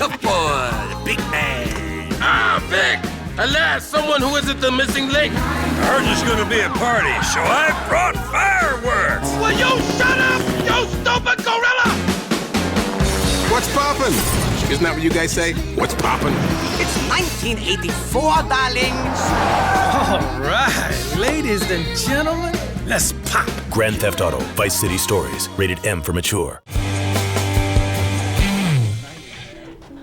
tough boy, the big man. Ah, Vic! Alas, someone who isn't the missing link. Ours is gonna be a party, so I brought fireworks. Will you shut up, you stupid gorilla? What's poppin'? Isn't that what you guys say? What's poppin'? It's 1984, darlings. All right, ladies and gentlemen, let's pop. Grand Theft Auto, Vice City Stories, rated M for mature.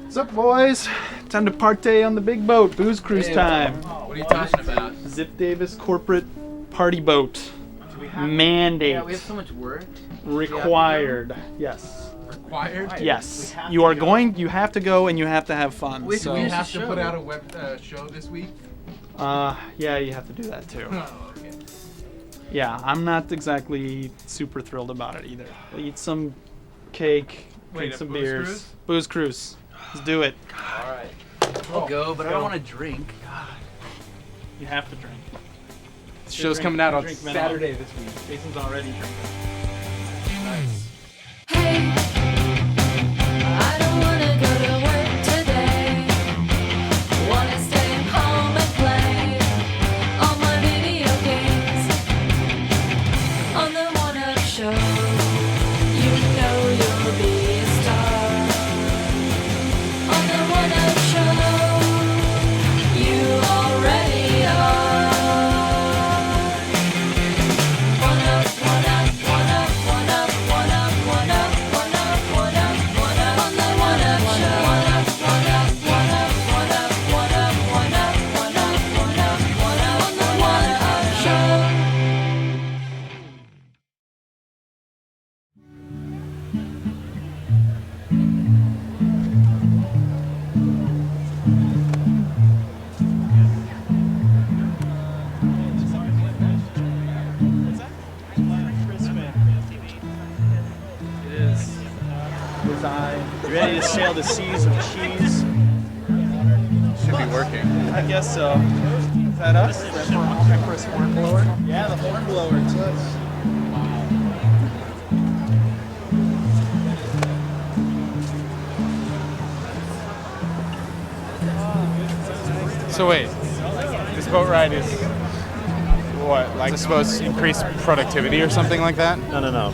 What's up, boys? Time to partay on the big boat. Booze cruise time. What are you talking about? Zip Davis corporate party boat. Mandate. Yeah, we have so much work. Required. Yes. Required? Yes. You are going. You have to go, and you have to have fun. Wait, so. we have to put out a web show this week? Yeah, you have to do that too. Oh, okay. Yeah, I'm not exactly super thrilled about it either. We'll eat some cake, drink some beers. Cruise? Booze cruise. Let's do it. All right. I'll go, but I don't want to drink. God. You have to drink. The show's coming out on Drink Saturday this week. Jason's already drinking. Nice. Hey, I don't wanna go to work today. Wanna stay home and play all my video games on the One Up Show. You know you'll be a star on the One Up Show. You already are. One up, one up, one up, one up, one up, one up, one up, one up, one up on the One Up Show. One up, one up, one up, one up, one up, one up, one up, one up, one up on the One Up Show. It is. You ready to sail the seas of cheese? Should be working. I guess so. Is that us? Empress Hornblower? Yeah, the Hornblower. It's us. So wait, this boat ride is what? Like supposed to increase productivity or something like that? No.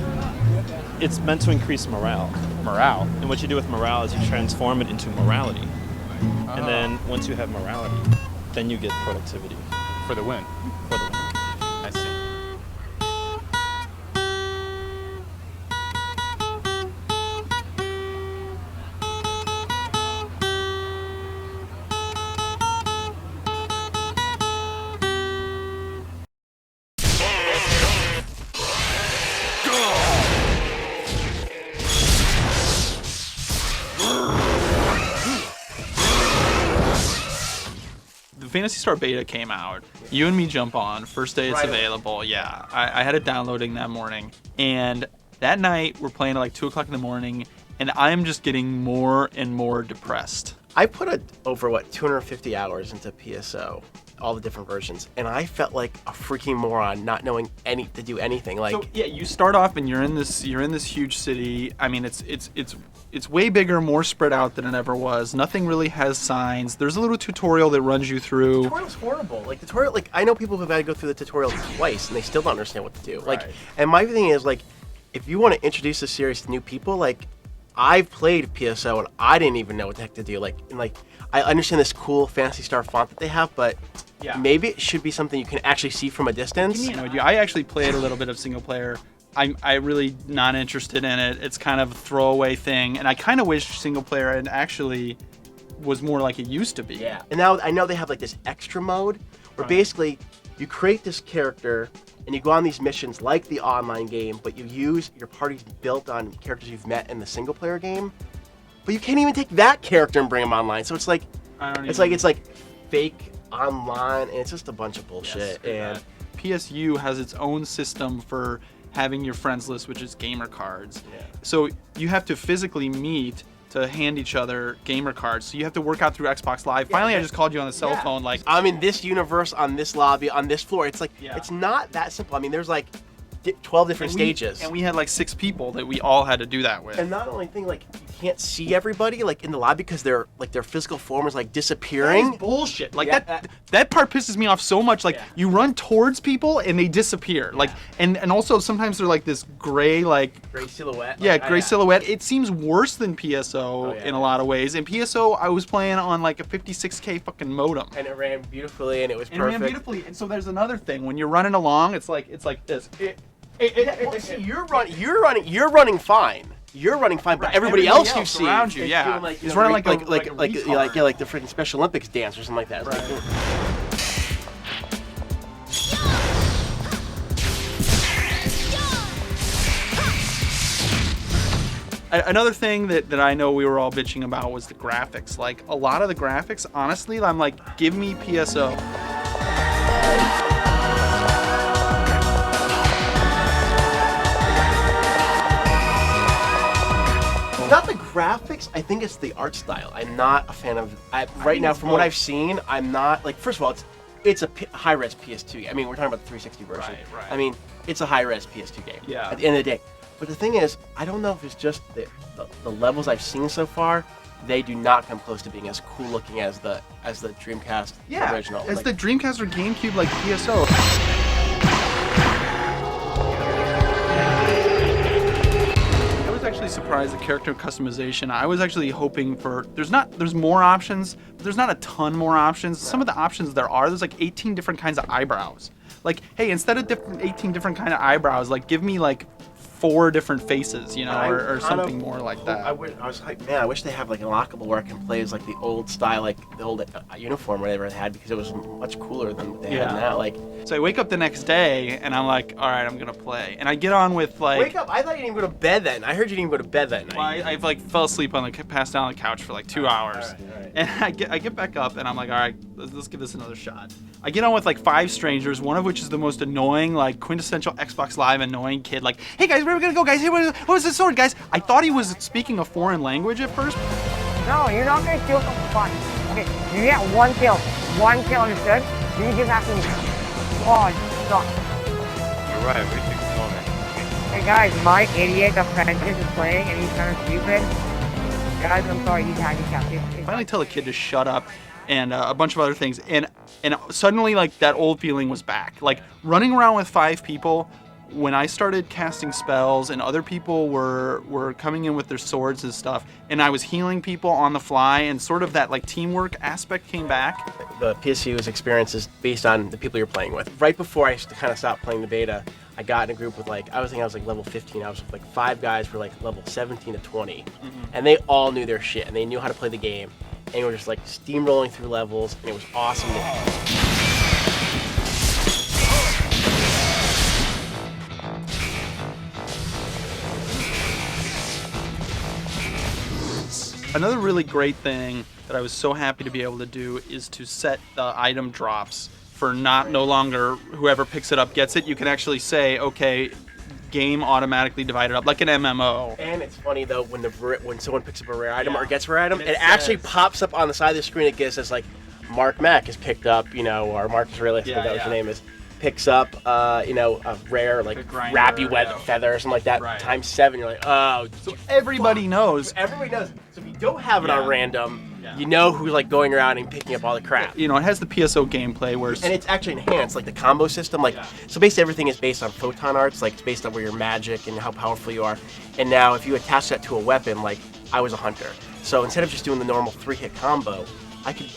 It's meant to increase morale. Morale. And what you do with morale is you transform it into morality. And then once you have morality, then you get productivity For the win. for the win. I see. The Phantasy Star Beta came out. You and me jump on. First day it's available. Yeah. I had it downloading that morning. And that night we're playing at like 2 o'clock in the morning. And I'm just getting more and more depressed. I put over 250 hours into PSO, all the different versions, and I felt like a freaking moron not knowing to do anything. Like, So yeah, you start off and you're in this huge city. I mean, it's way bigger, more spread out than it ever was. Nothing really has signs. There's a little tutorial that runs you through. the tutorial's horrible. Like I know people who've had to go through the tutorial twice and they still don't understand what to do. Like, and my thing is like, if you want to introduce the series to new people, like, I've played PSO and I didn't even know what the heck to do. Like, I understand this cool Phantasy Star font that they have, but maybe it should be something you can actually see from a distance. I actually played a little bit of single player. I'm really not interested in it. It's kind of a throwaway thing, and I kind of wish single player and actually was more like it used to be. Yeah. And now I know they have like this extra mode where basically you create this character and you go on these missions like the online game, but you use your party's built on characters you've met in the single player game. But you can't even take that character and bring him online. So it's like it's like fake online, and it's just a bunch of bullshit. Yes, and PSU has its own system for having your friends list, which is gamer cards. Yeah. So you have to physically meet to hand each other gamer cards. So you have to work out through Xbox Live. Finally, I just called you on the cell phone. Like, I'm in this universe, on this lobby, on this floor. It's like, it's not that simple. I mean, there's like 12 different stages. And we had like 6 people that we all had to do that with. And not only thing, like, you can't see everybody, like, in the lobby because their physical form is, like, disappearing. That is bullshit. Like, that part pisses me off so much. Like, you run towards people and they disappear. Like, and also sometimes they're like this gray, like... Gray silhouette. Yeah, gray silhouette. It seems worse than PSO in a lot of ways. In PSO, I was playing on, like, a 56K fucking modem. And it ran beautifully and it was perfect. And it ran beautifully. And so there's another thing. When you're running along, it's like this. You're running fine. You're running fine, but everybody else you see around you, is yeah, doing like, is running like the freaking Special Olympics dance or something like that. Another thing that I know we were all bitching about was the graphics. Like, a lot of the graphics, honestly, I'm like, give me PSO. Not the graphics, I think it's the art style. I'm not a fan of. Right now, from what I've seen, I'm not like. First of all, it's a high-res PS2 game. I mean, we're talking about the 360 version. Right. I mean, it's a high-res PS2 game. Yeah. At the end of the day, but the thing is, I don't know if it's just the levels I've seen so far. They do not come close to being as cool looking as the Dreamcast original. As the Dreamcast or GameCube, like PSO. Actually surprised at character customization. I was actually hoping for there's more options, but there's not a ton more options. Some of the options there's like 18 different kinds of eyebrows. Like, hey, instead of 18 different kind of eyebrows, like give me like 4 different faces, you know, or something more like that. I was like, man, I wish they have like an unlockable where I can play as like the old style, like the old uniform, whatever they had, because it was much cooler than what they had now. Like, so I wake up the next day and I'm like, all right, I'm gonna play, and I get on with like. Wake up! I thought you didn't even go to bed then. I heard you didn't even go to bed that night. Well, I like fell asleep passed down on the couch for like 2 hours, all right. and I get back up and I'm like, all right, let's give this another shot. I get on with like 5 strangers, one of which is the most annoying, like quintessential Xbox Live annoying kid. Like, hey guys, where are we gonna go, guys? Hey, what was the sword, guys? I thought he was speaking a foreign language at first. No, you're not gonna steal from fun. Okay, you get 1 kill. 1 kill, understood? Then you give back to me. Oh, stop. You're right, we should go, man. Hey guys, my idiot apprentice is playing and he's kind of stupid. Guys, I'm sorry, he's handicapped. Finally tell the kid to shut up, and a bunch of other things, and suddenly like that old feeling was back. Like running around with 5 people. When I started casting spells and other people were coming in with their swords and stuff, and I was healing people on the fly, and sort of that like teamwork aspect came back. The PSU's experience is based on the people you're playing with. Right before I kind of stopped playing the beta, I got in a group with like, I was like level 15. I was with like 5 guys for like level 17 to 20. And they all knew their shit and they knew how to play the game. And we were just like steamrolling through levels, and it was awesome. Another really great thing that I was so happy to be able to do is to set the item drops for no longer whoever picks it up gets it. You can actually say, okay, game automatically divided up like an MMO. And it's funny though, when someone picks up a rare item or gets a rare item, it actually pops up on the side of the screen. It says like Mark Mack has picked up, you know, or Marcus Aurelius, that was your name is. Picks up, you know, a rare like Rappy Feather or something like that, times 7. You're like, oh, so everybody knows. Everybody knows. So if you don't have it on random, you know who's like going around and picking up all the crap. You know, it has the PSO gameplay where, and it's actually enhanced, like the combo system. Like, so basically everything is based on photon arts. Like, it's based on where your magic and how powerful you are. And now, if you attach that to a weapon, like I was a hunter, so instead of just doing the normal 3-hit combo, I could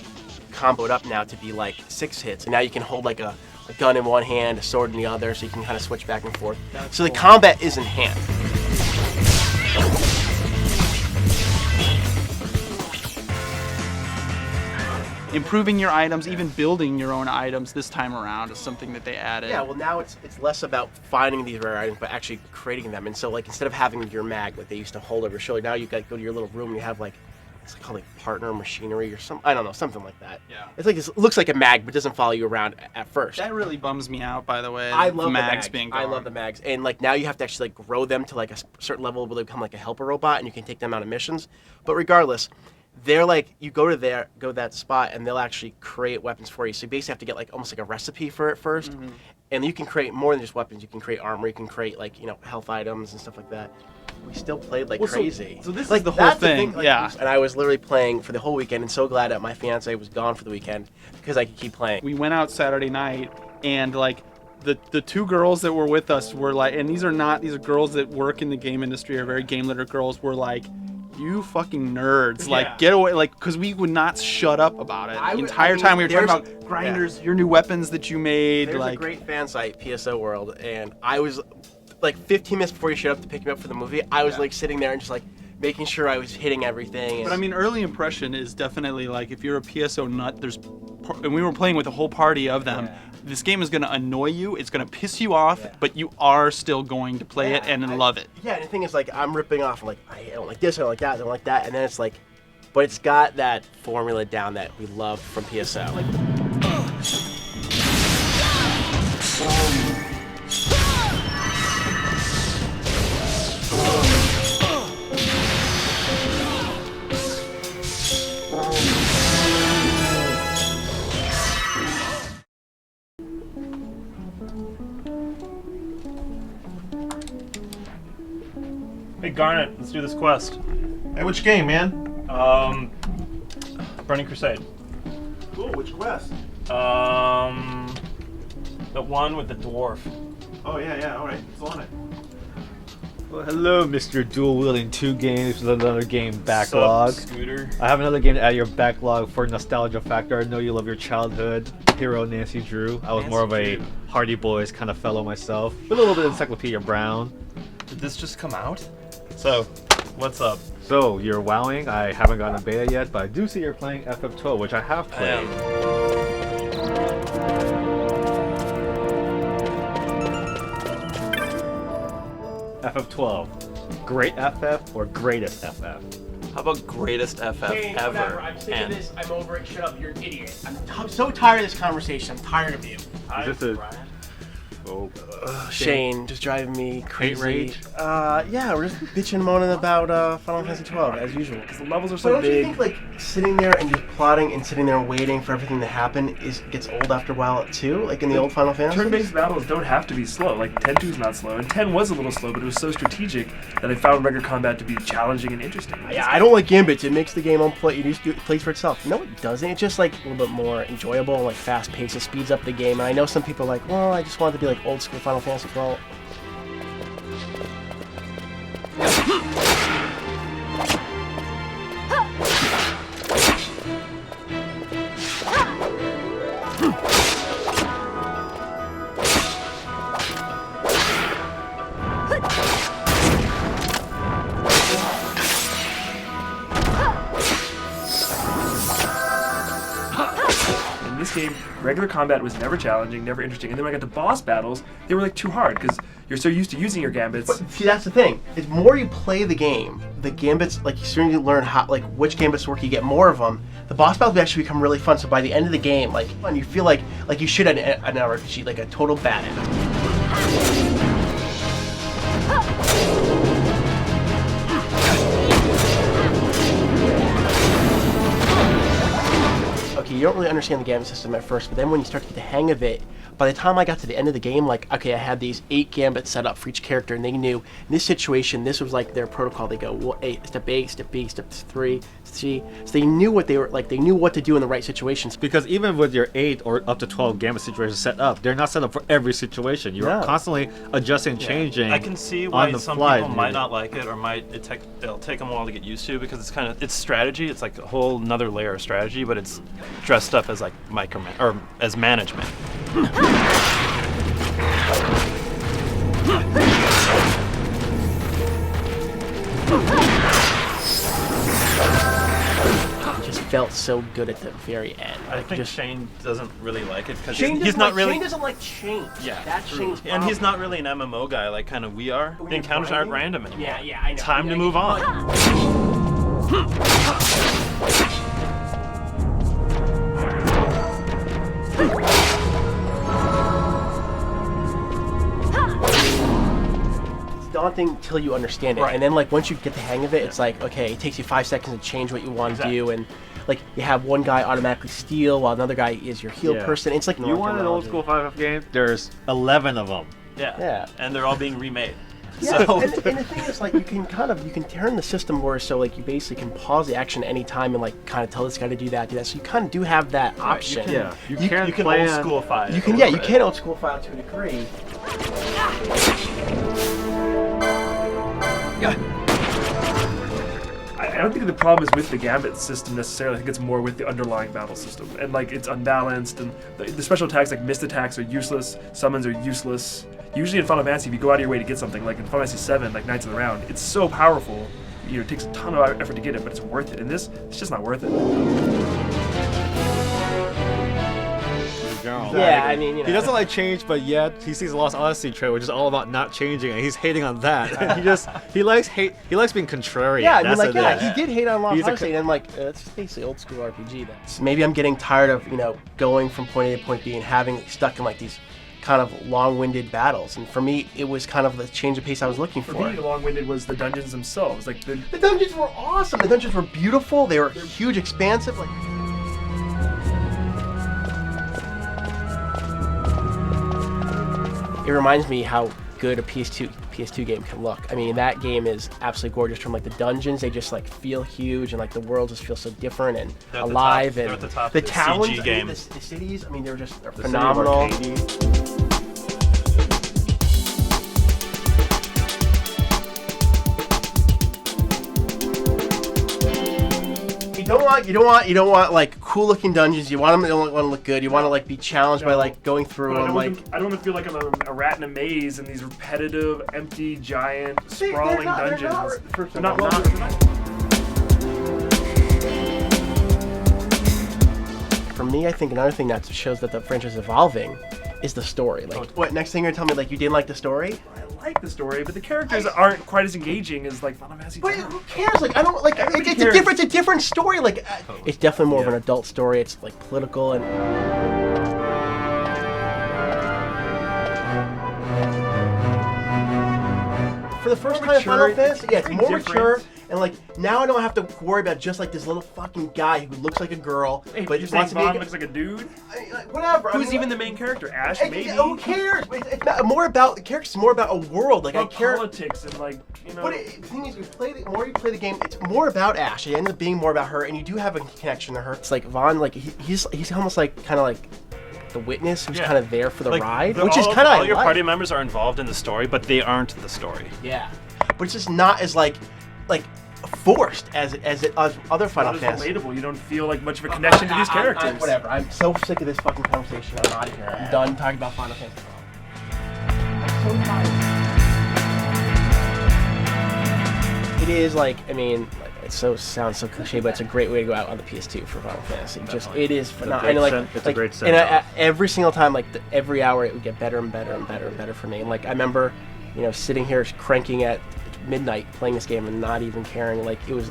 combo it up now to be like 6 hits. And now you can hold like a gun in one hand, a sword in the other, so you can kind of switch back and forth. So the combat is enhanced. Improving your items, even building your own items this time around is something that they added. Yeah, well now it's less about finding these rare items, but actually creating them. And so like instead of having your mag like they used to hold over your shoulder, now you got to go to your little room and you have like, it's called like partner machinery or something. I don't know, something like that. Yeah. It's like it looks like a mag, but doesn't follow you around at first. That really bums me out, by the way. I love the mags being gone. I love the mags, and like now you have to actually like grow them to like a certain level where they become like a helper robot, and you can take them out of missions. But regardless, they're like you go to that spot, and they'll actually create weapons for you. So you basically have to get like almost like a recipe for it first, And you can create more than just weapons. You can create armor. You can create like health items and stuff like that. We still played like crazy. So this like is the whole that's thing. like, yeah. And I was literally playing for the whole weekend, and so glad that my fiance was gone for the weekend because I could keep playing. We went out Saturday night, and like the two girls that were with us were like, and these are girls that work in the game industry, are very game literate girls, were like, you fucking nerds, like get away, like, because we would not shut up about it the entire time. We were talking about grinders, your new weapons that you made. There's like a great fan site, PSO World, and I was like 15 minutes before you showed up to pick me up for the movie, I was like sitting there and just like making sure I was hitting everything. But I mean, early impression is definitely like, if you're a PSO nut, and we were playing with a whole party of them. This game is going to annoy you, it's going to piss you off, but you are still going to play it and love it. Yeah, and the thing is, like, I'm ripping off, like, I don't like this, I don't like that, I don't like that, and then it's like, but it's got that formula down that we love from PSO. Hey Garnet, let's do this quest. Hey, which game, man? Burning Crusade. Cool, which quest? The one with the dwarf. Oh, yeah, alright, it's on it. Well, hello, Mr. Dual Wielding 2 games with another game backlog. Sup, Scooter? I have another game to add your backlog for nostalgia factor. I know you love your childhood hero, Nancy Drew. I was more of a Hardy Boys kind of fellow myself, with a little bit of Encyclopedia Brown. Did this just come out? So, what's up? So, you're wowing. I haven't gotten a beta yet, but I do see you're playing FF12, which I have played. FF12. Great FF or greatest FF? How about greatest FF ever? I'm sick of this. I'm over it. Shut up. You're an idiot. I'm so tired of this conversation. I'm tired of you. Is this a... Oh, Shane, just driving me crazy. Rage? Yeah, we're just bitching and moaning about Final Fantasy 12 as usual. Because the levels are But so don't big. you think like sitting there and just plotting and sitting there and waiting for everything to happen gets old after a while too? Like in the old Final Fantasy? Turn-based battles don't have to be slow. Like 10-2's not slow, and 10 was a little slow, but it was so strategic that I found regular combat to be challenging and interesting. Yeah, I don't like gambits. It makes the game it plays for itself. No, it doesn't. It's just like a little bit more enjoyable, like fast paced. It speeds up the game. And I know some people are like, well, I just want it to be like old school Final Fantasy 12. In this game, regular combat was never challenging, never interesting, and then when I got to boss battles, they were like too hard because you're so used to using your gambits. But see, that's the thing. The more you play the game, the gambits, like you starting to learn how, like which gambits work. You get more of them. The boss battles actually become really fun. So by the end of the game, like you feel like you should have an RPG, like a total badass. Okay, you don't really understand the gambit system at first, but then when you start to get the hang of it, by the time I got to the end of the game, like, okay, I had these 8 gambits set up for each character, and they knew in this situation, this was like their protocol. They go, well, step A, step B, step 3, C. So they knew what they were like. They knew what to do in the right situations. Because even with your 8 or up to 12 gambit situations set up, they're not set up for every situation. You're constantly adjusting, changing. I can see why on the some fly, people might not like it, or it'll take them a while to get used to, because it's strategy. It's like a whole another layer of strategy, but it's dressed up as like as management. It just felt so good at the very end. I think Shane doesn't really like it because Shane he's not really. Shane doesn't like change. Yeah, that's true. Shane's And he's problem. not really an MMO guy like kind of we are. The encounters aren't random anymore. Yeah, I know. Time to move on. daunting till you understand it, and then like once you get the hang of it, it's like okay, it takes you 5 seconds to change what you want to do, and like you have one guy automatically steal while another guy is your heal person. It's like you want an old school 5F game? There's 11 of them. Yeah. And they're all being remade. Yeah, So. and the thing is, like, you can turn the system where so like you basically can pause the action at any time and like kind of tell this guy to do that. So you kind of do have that option. You can old school file. You can old school file to a degree. I don't think the problem is with the Gambit system necessarily. I think it's more with the underlying battle system. And like it's unbalanced, and the special attacks like missed attacks are useless, summons are useless. Usually in Final Fantasy, if you go out of your way to get something, like in Final Fantasy 7, like Knights of the Round, it's so powerful. You know, it takes a ton of effort to get it, but it's worth it. And this, it's just not worth it. Yeah, I mean, you know. He doesn't like change, but yet he sees the Lost Odyssey trailer, which is all about not changing, and he's hating on that. he likes being contrarian. Yeah, I mean, That's like, he did hate on Lost Odyssey, and I'm like, it's basically old school RPG. Maybe I'm getting tired of, going from point A to point B and having stuck in like these kind of long-winded battles. And for me, it was kind of the change of pace I was looking for. For me, the long-winded was the dungeons themselves. Like the dungeons were awesome. The dungeons were beautiful. They were huge, expansive. Like. It reminds me how good a PS2 game can look. I mean, that game is absolutely gorgeous. From like the dungeons, they just like feel huge, and like the world just feels so different and alive. And the towns, CG game. The cities, I mean, they're phenomenal. You don't want like cool looking dungeons. You want them to look good. You want to like be challenged by like going through them. I don't want to feel like I'm a rat in a maze in these repetitive, empty, giant, sprawling dungeons. They're not well. For me, I think another thing that shows that the franchise is evolving is the story. Like, what next thing you're gonna tell me? Like, you didn't like the story? I like the story, but the characters aren't quite as engaging as like Final Fantasy. But who cares? Like, I don't like. It's a different story. Like, it's definitely more of an adult story. It's like political and. For the first time in Final Fantasy, it's more mature, and like now I don't have to worry about just like this little fucking guy who looks like a girl, but just wants to be. looks like a dude. Whatever. Who's even the main character? Ash, maybe. Who cares? It's not more about the characters. It's more about a world. Like I care. Politics and like But the thing is, the more you play the game, it's more about Ash. It ends up being more about her, and you do have a connection to her. It's like Vaughn, like he's almost like kind of like the witness who's kind of there for the ride, which is kind of all your party members are involved in the story, but they aren't the story. Yeah, but it's just not as like forced as other Final Fantasy. Relatable. You don't feel like much of a connection to these characters. Whatever. I'm so sick of this fucking conversation. I'm out of here. I'm done talking about Final Fantasy. I'm so tired. It is like, I mean, it sounds so cliche, but it's a great way to go out on the PS2 for Final Fantasy. It is phenomenal. It's a great set. And every single time, every hour, it would get better and better and better and better for me. And like I remember, sitting here cranking at midnight playing this game and not even caring. Like I was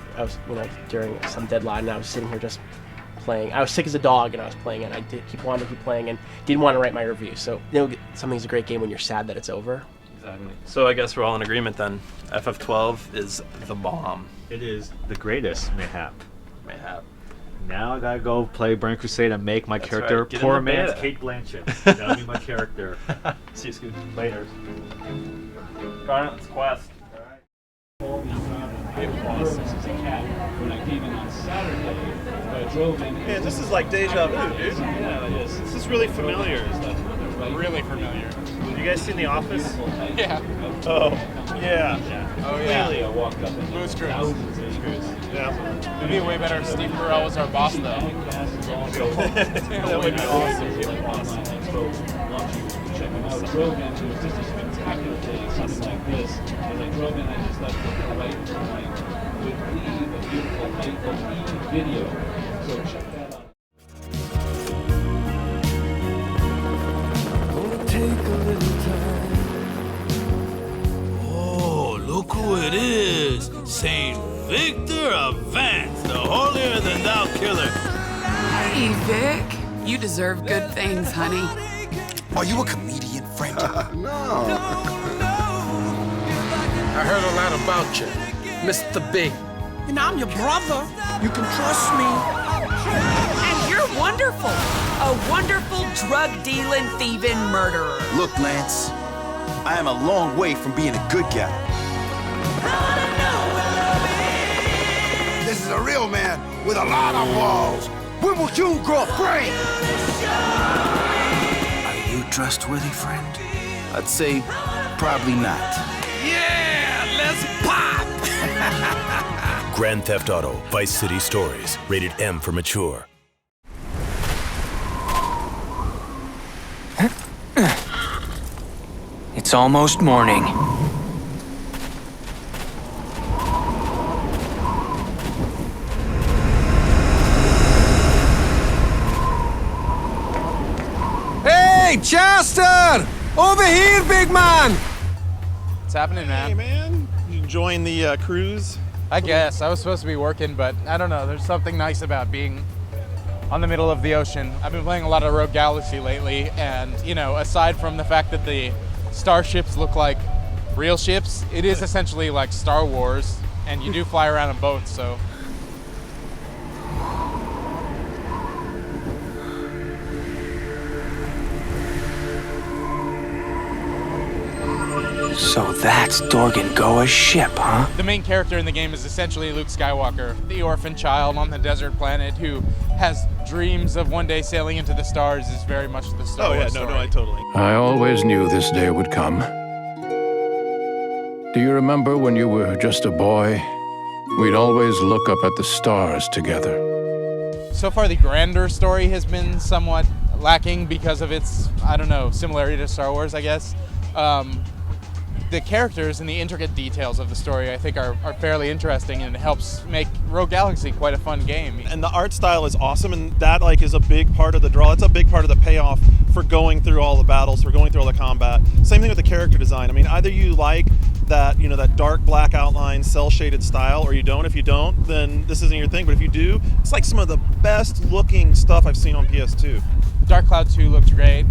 during some deadline, and I was sitting here just playing. I was sick as a dog, and I was playing it. I did wanted to keep playing, and didn't want to write my review. So something's a great game when you're sad that it's over. Exactly. So I guess we're all in agreement then. FF12 is the bomb. It is the greatest, mayhap. Now I gotta go play Burning Crusade and make my character poor man's Kate Blanchett. That'll be my character. See you, Scoot. Later. Garnet, let's quest. Man, this is like Deja Vu, dude. Yeah, it is. This is really familiar. Really familiar. You guys seen The Office? Yeah. Oh, yeah. Oh, yeah. Really? I walked up and Moose Cruise. Yeah. It'd be way better if Steve Carell was our boss, though. That would be awesome. I drove into it just a spectacular day, something like this. As I drove in, I just left the right behind. Would leave a beautiful night video. So check that out. Oh, look who it is. Saint Victor of Vance, the holier-than-thou killer. Hey, Vic. You deserve good things, honey. Are you a comedian, friend? No. I heard a lot about you, Mr. Big. And I'm your brother. You can trust me. And you're wonderful. A wonderful drug-dealing, thieving murderer. Look, Lance, I am a long way from being a good guy. This is a real man with a lot of walls. When will you grow free? Are you trustworthy, friend? I'd say probably not. Yeah, let's pop! Grand Theft Auto Vice City Stories. Rated M for mature. It's almost morning. Hey, Chester! Over here, big man! What's happening, man? Hey, man. You enjoying the cruise? I guess. I was supposed to be working, but I don't know. There's something nice about being on the middle of the ocean. I've been playing a lot of Rogue Galaxy lately, and, you know, aside from the fact that the starships look like real ships, it is essentially like Star Wars, and you do fly around in boats, so. So that's Dorgan Goa's ship, huh? The main character in the game is essentially Luke Skywalker, the orphan child on the desert planet who has dreams of one day sailing into the stars. Is very much the Star Wars story. I totally. I always knew this day would come. Do you remember when you were just a boy? We'd always look up at the stars together. So far, the grander story has been somewhat lacking because of its, I don't know, similarity to Star Wars, I guess. The characters and the intricate details of the story, I think, are fairly interesting, and it helps make Rogue Galaxy quite a fun game. And the art style is awesome, and that like is a big part of the draw. It's a big part of the payoff for going through all the battles, for going through all the combat. Same thing with the character design. I mean, either you like that, you know, that dark black outline, cell shaded style, or you don't. If you don't, then this isn't your thing. But if you do, it's like some of the best looking stuff I've seen on PS2. Dark Cloud 2 looked great.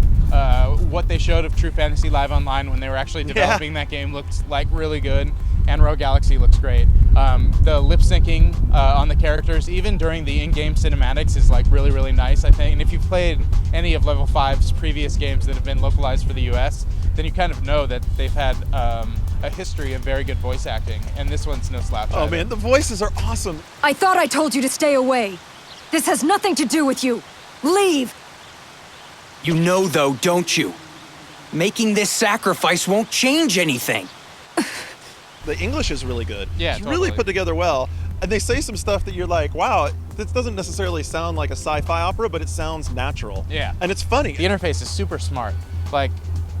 What they showed of True Fantasy Live Online when they were actually developing that game looked like really good, and Rogue Galaxy looks great. The lip syncing on the characters, even during the in-game cinematics, is like really, really nice, I think. And if you've played any of Level 5's previous games that have been localized for the US, then you kind of know that they've had a history of very good voice acting, and this one's no slouch. Oh man, the voices are awesome. I thought I told you to stay away. This has nothing to do with you. Leave! You know, though, don't you? Making this sacrifice won't change anything. The English is really good. Yeah, it's really put together well. And they say some stuff that you're like, wow, this doesn't necessarily sound like a sci-fi opera, but it sounds natural. Yeah. And it's funny. The interface is super smart. Like,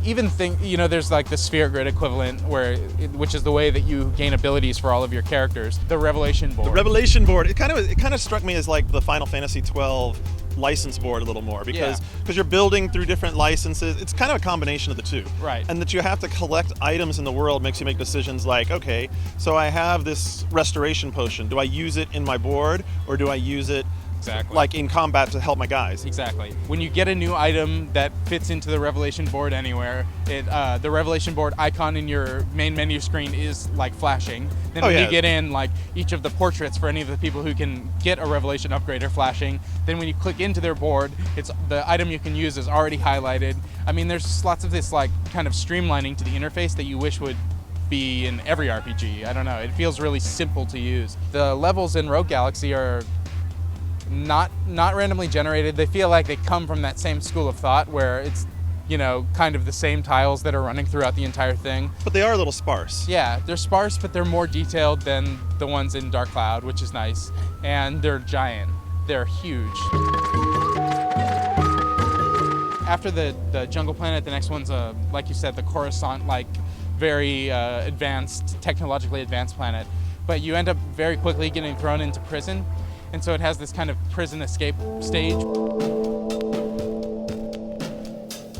even there's like the sphere grid equivalent, which is the way that you gain abilities for all of your characters. The Revelation board. The Revelation board. It kind of struck me as like the Final Fantasy 12 license board a little more because you're building through different licenses. It's kind of a combination of the two. Right. And that you have to collect items in the world makes you make decisions like, okay, so I have this restoration potion. Do I use it in my board or do I use it like in combat to help my guys? Exactly. When you get a new item that fits into the Revelation board anywhere, the Revelation board icon in your main menu screen is like flashing. Then when you get in, like each of the portraits for any of the people who can get a Revelation upgrade are flashing. Then when you click into their board, it's the item you can use is already highlighted. I mean, there's lots of this like kind of streamlining to the interface that you wish would be in every RPG. I don't know. It feels really simple to use. The levels in Rogue Galaxy are not randomly generated. They feel like they come from that same school of thought where it's, you know, kind of the same tiles that are running throughout the entire thing. But they are a little sparse. Yeah, they're sparse, but they're more detailed than the ones in Dark Cloud, which is nice. And they're giant. They're huge. After the Jungle Planet, the next one's, like you said, the Coruscant-like, very technologically advanced planet. But you end up very quickly getting thrown into prison. And so it has this kind of prison escape stage.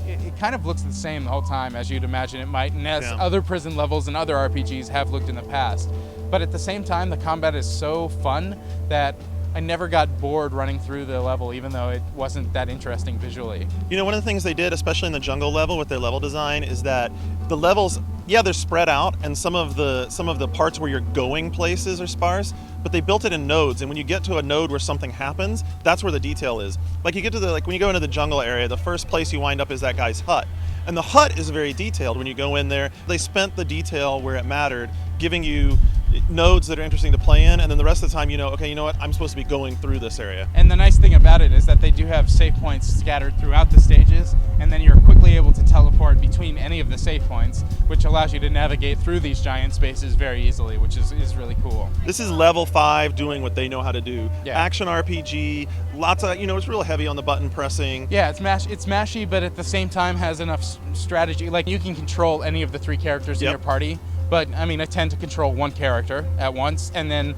It kind of looks the same the whole time as you'd imagine it might, and as other prison levels and other RPGs have looked in the past. But at the same time, the combat is so fun that I never got bored running through the level, even though it wasn't that interesting visually. You know, one of the things they did, especially in the jungle level with their level design, is that The levels, yeah, they're spread out, and some of the parts where you're going places are sparse, but they built it in nodes, and when you get to a node where something happens, that's where the detail is. Like you get to when you go into the jungle area, the first place you wind up is that guy's hut. And the hut is very detailed when you go in there. They spent the detail where it mattered, giving you nodes that are interesting to play in, and then the rest of the time you know, okay, you know what, I'm supposed to be going through this area. And the nice thing about it is that they do have save points scattered throughout the stages, and then you're quickly able to teleport between any of the save points, which allows you to navigate through these giant spaces very easily, which is really cool. This is level 5 doing what they know how to do. Yeah. Action RPG, lots of, it's real heavy on the button pressing. Yeah, it's mashy, but at the same time has enough strategy. Like you can control any of the 3 characters in your party. But I mean, I tend to control one character at once, and then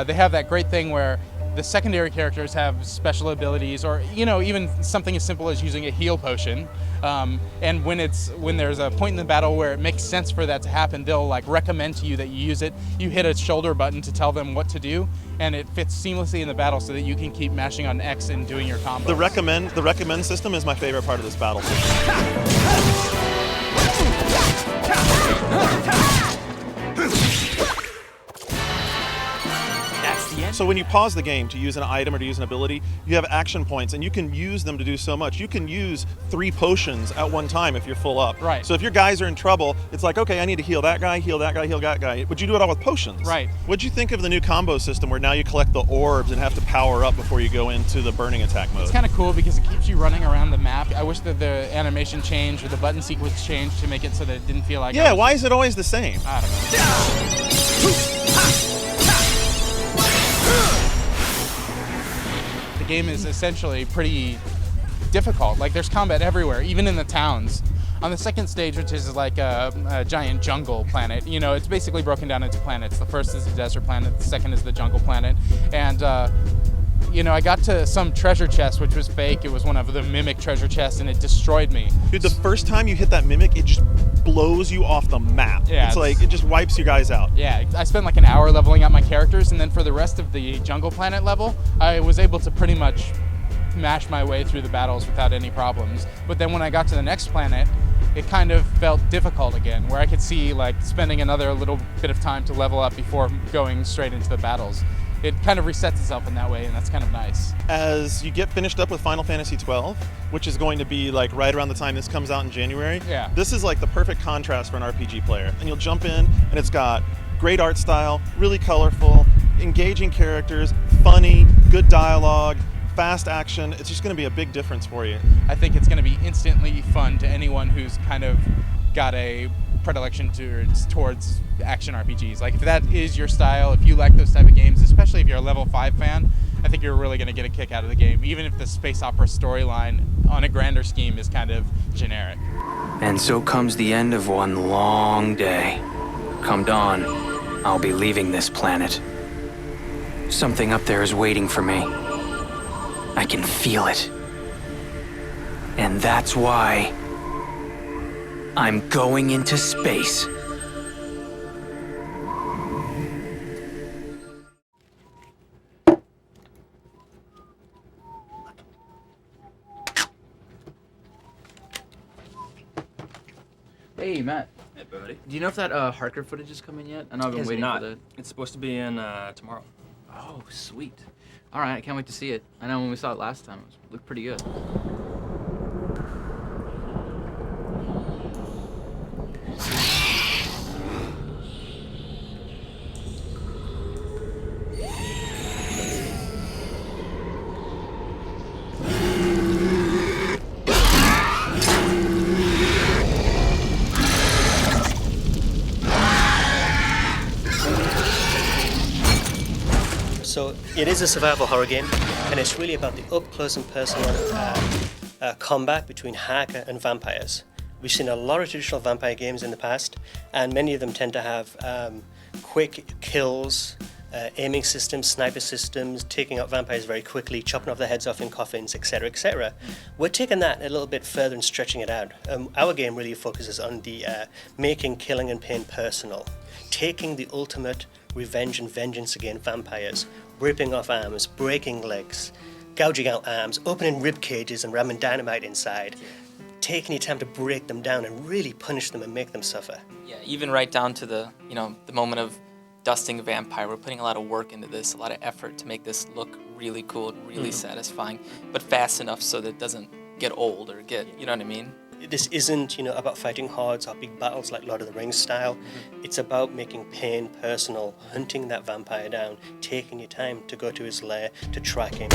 they have that great thing where the secondary characters have special abilities, or even something as simple as using a heal potion. And when there's a point in the battle where it makes sense for that to happen, they'll like recommend to you that you use it. You hit a shoulder button to tell them what to do, and it fits seamlessly in the battle so that you can keep mashing on X and doing your combos. The recommend system is my favorite part of this battle system. So when you pause the game to use an item or to use an ability, you have action points, and you can use them to do so much. You can use 3 potions at one time if you're full up. Right. So if your guys are in trouble, it's like, okay, I need to heal that guy, heal that guy, heal that guy. But you do it all with potions. Right. What'd you think of the new combo system where now you collect the orbs and have to power up before you go into the burning attack mode? It's kind of cool because it keeps you running around the map. I wish that the animation changed or the button sequence changed to make it so that it didn't feel like... Yeah, why is it always the same? I don't know. The game is essentially pretty difficult. Like there's combat everywhere, even in the towns. On the second stage, which is like a giant jungle planet, it's basically broken down into planets. The first is the desert planet, the second is the jungle planet. And I got to some treasure chest, which was fake. It was one of the mimic treasure chests, and it destroyed me. Dude, the first time you hit that mimic, it just blows you off the map. Yeah, it's like, it just wipes you guys out. Yeah, I spent like an hour leveling up my characters, and then for the rest of the jungle planet level, I was able to pretty much mash my way through the battles without any problems. But then when I got to the next planet, it kind of felt difficult again, where I could see like spending another little bit of time to level up before going straight into the battles. It kind of resets itself in that way, and that's kind of nice. As you get finished up with Final Fantasy XII, which is going to be like right around the time this comes out in January, yeah. This is like the perfect contrast for an RPG player. And you'll jump in, and it's got great art style, really colorful, engaging characters, funny, good dialogue, fast action. It's just going to be a big difference for you. I think it's going to be instantly fun to anyone who's kind of got a predilection towards action RPGs. Like if that is your style, if you like those type of games, especially if you're a level 5 fan, I think you're really going to get a kick out of the game, even if the space opera storyline on a grander scheme is kind of generic. And so comes the end of one long day. Come dawn, I'll be leaving this planet. Something up there is waiting for me. I can feel it. And that's why I'm going into space. Hey, Matt. Hey, buddy. Do you know if that Harker footage is coming yet? I know I've been waiting for that. It's supposed to be in tomorrow. Oh, sweet. All right, I can't wait to see it. I know when we saw it last time, it looked pretty good. So it is a survival horror game, and it's really about the up-close and personal combat between Harker and vampires. We've seen a lot of traditional vampire games in the past, and many of them tend to have quick kills, aiming systems, sniper systems, taking out vampires very quickly, chopping off their heads off in coffins, etc., etc. We're taking that a little bit further and stretching it out. Our game really focuses on the making killing and pain personal, taking the ultimate revenge and vengeance against vampires, ripping off arms, breaking legs, gouging out arms, opening rib cages and ramming dynamite inside, taking your time to break them down and really punish them and make them suffer. Yeah, even right down to the moment of dusting a vampire. We're putting a lot of work into this, a lot of effort to make this look really cool, really satisfying, but fast enough so that it doesn't get old or get, you know what I mean? This isn't, about fighting hordes or big battles like Lord of the Rings style. It's about making pain personal, hunting that vampire down, taking your time to go to his lair, to track him.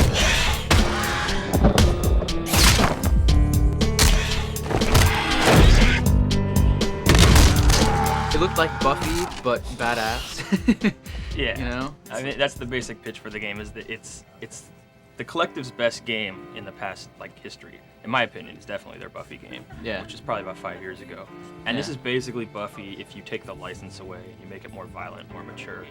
It looked like Buffy, but badass. Yeah. I mean, that's the basic pitch for the game, is that it's the collective's best game in the past, history. In my opinion, it's definitely their Buffy game, which is probably about 5 years ago. And this is basically Buffy if you take the license away, you make it more violent, more mature.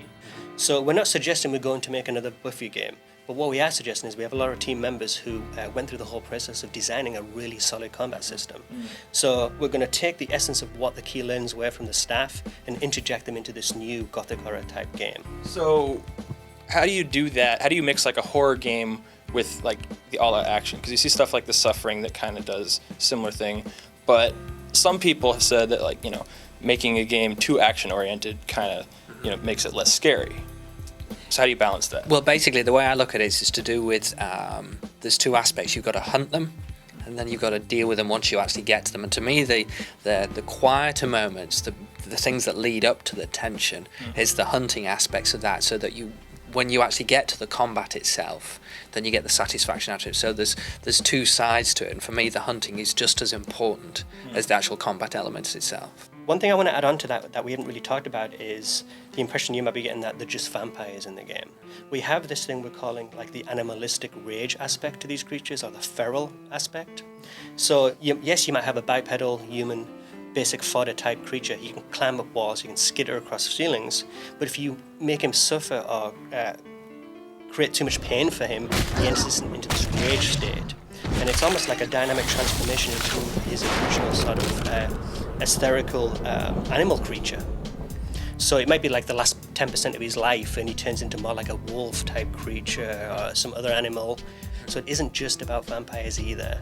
So we're not suggesting we're going to make another Buffy game, but what we are suggesting is we have a lot of team members who went through the whole process of designing a really solid combat system. So we're going to take the essence of what the key learnings were from the staff and interject them into this new gothic horror type game. So how do you do that? How do you mix a horror game with the all-out action? Because you see stuff like The Suffering that kind of does similar thing, but some people have said that making a game too action-oriented kind of makes it less scary. So how do you balance that? Well, basically the way I look at it is to do with there's two aspects. You've got to hunt them, and then you've got to deal with them once you actually get to them. And to me, the quieter moments, the things that lead up to the tension, is the hunting aspects of that, so that when you actually get to the combat itself, then you get the satisfaction out of it. So there's two sides to it, and for me the hunting is just as important as the actual combat elements itself. One thing I want to add on to that we haven't really talked about is the impression you might be getting that they're just vampires in the game. We have this thing we're calling the animalistic rage aspect to these creatures, or the feral aspect. So yes, you might have a bipedal human basic fodder type creature. He can climb up walls, he can skitter across ceilings, but if you make him suffer or create too much pain for him, he enters into this rage state. And it's almost like a dynamic transformation into his original sort of hysterical animal creature. So it might be the last 10% of his life, and he turns into more like a wolf type creature or some other animal. So it isn't just about vampires either.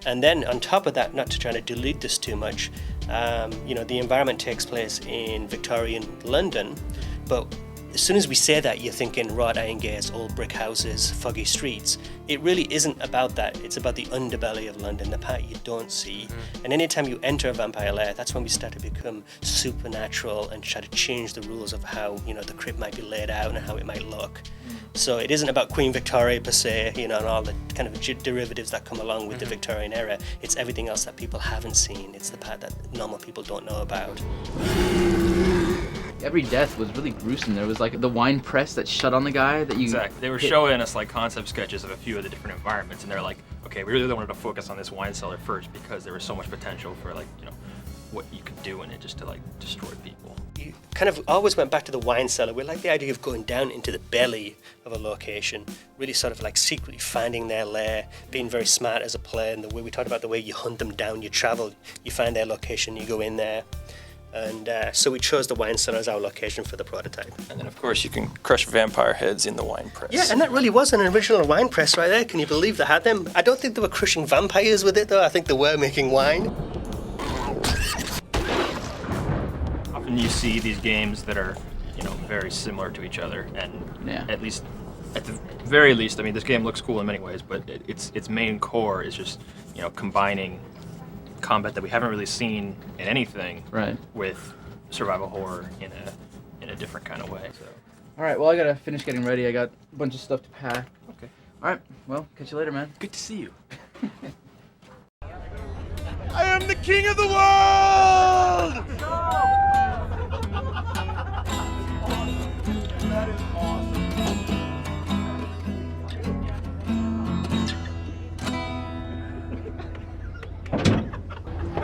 And then on top of that, not to try to dilute this too much, the environment takes place in Victorian London, but as soon as we say that, you're thinking wrought iron gates, old brick houses, foggy streets. It really isn't about that. It's about the underbelly of London, the part you don't see. And anytime you enter a vampire lair, that's when we start to become supernatural and try to change the rules of how the crypt might be laid out and how it might look. So it isn't about Queen Victoria per se, and all the kind of derivatives that come along with the Victorian era. It's everything else that people haven't seen. It's the part that normal people don't know about. Every death was really gruesome. There was the wine press that shut on the guy that you... Exactly. They were showing us concept sketches of a few of the different environments, and they're okay, we really wanted to focus on this wine cellar first because there was so much potential for what you could do in it just to destroy people. You kind of always went back to the wine cellar. We like the idea of going down into the belly of a location, really sort of secretly finding their lair, being very smart as a player, and the way we talked about the way you hunt them down, you travel, you find their location, you go in there. And so we chose the wine cellar as our location for the prototype. And then of course you can crush vampire heads in the wine press. Yeah, and that really was an original wine press right there. Can you believe they had them? I don't think they were crushing vampires with it though. I think they were making wine. Often you see these games that are, very similar to each other, and at the very least, I mean, this game looks cool in many ways, but its main core is just, combining combat that we haven't really seen in anything with survival horror in a different kind of way. So. All right, well, I gotta finish getting ready. I got a bunch of stuff to pack. Okay. All right, well, catch you later, man. Good to see you. I am the king of the world!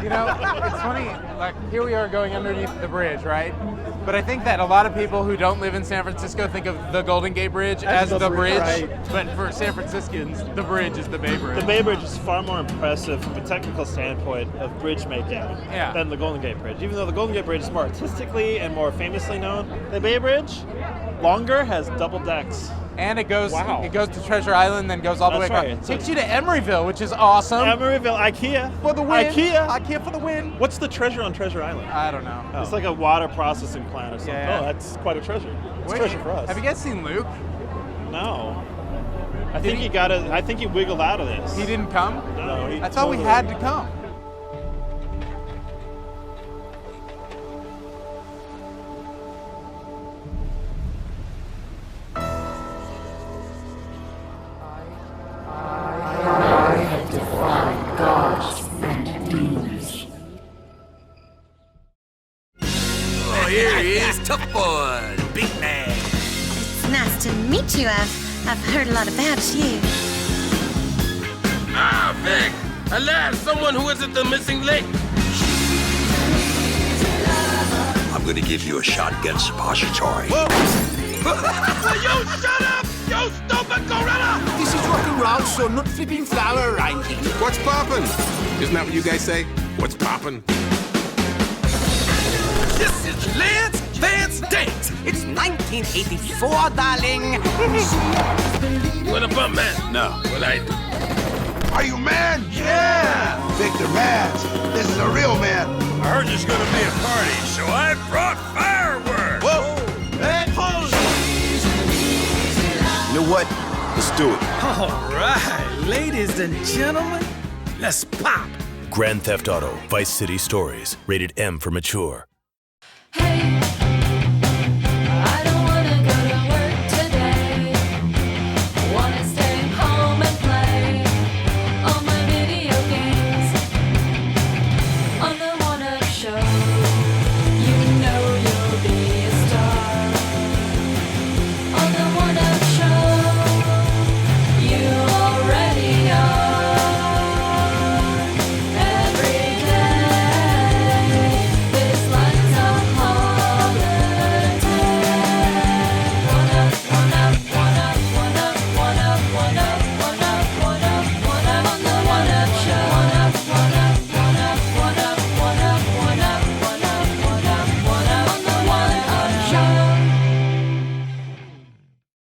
It's funny, here we are going underneath the bridge, right? But I think that a lot of people who don't live in San Francisco think of the Golden Gate Bridge as the bridge, right. But for San Franciscans, the bridge is the Bay Bridge. The Bay Bridge is far more impressive from a technical standpoint of bridge making than the Golden Gate Bridge. Even though the Golden Gate Bridge is more artistically and more famously known, the Bay Bridge, longer, has double decks. And it goes Wow. it goes to Treasure Island, then goes all the way That's across. right. Takes you to Emeryville, which is awesome. Emeryville, IKEA. For the win. IKEA for the win. What's the treasure on Treasure Island? I don't know. It's like a water processing plant or something. Yeah. Oh, that's quite a treasure. It's Wait, treasure for us. Have you guys seen Luke? No. I think he wiggled out of this. He didn't come? No, he I thought we totally- had to come. I have defied gods and demons. Oh, here he is, tough boy, the big man. It's nice to meet you. I've heard a lot about you. Ah, Vic! Alas, someone who isn't the missing link! I'm gonna give you a shotgun suppository. Will you shut up, you stupid gorilla! This is rock and roll, so not flipping flower arranging. What's poppin'? Isn't that what you guys say? What's poppin'? This is Lance Vance Dance. It's 1984, darling. You wanna bump, man? No. Well, I do. Are you man? Yeah! Victor Mans, this is a real man. I heard there's gonna be a party, so I brought fireworks. Whoa! Hey, hold You know what? Let's do it. All right, ladies and gentlemen, let's pop. Grand Theft Auto: Vice City Stories. Rated M for mature.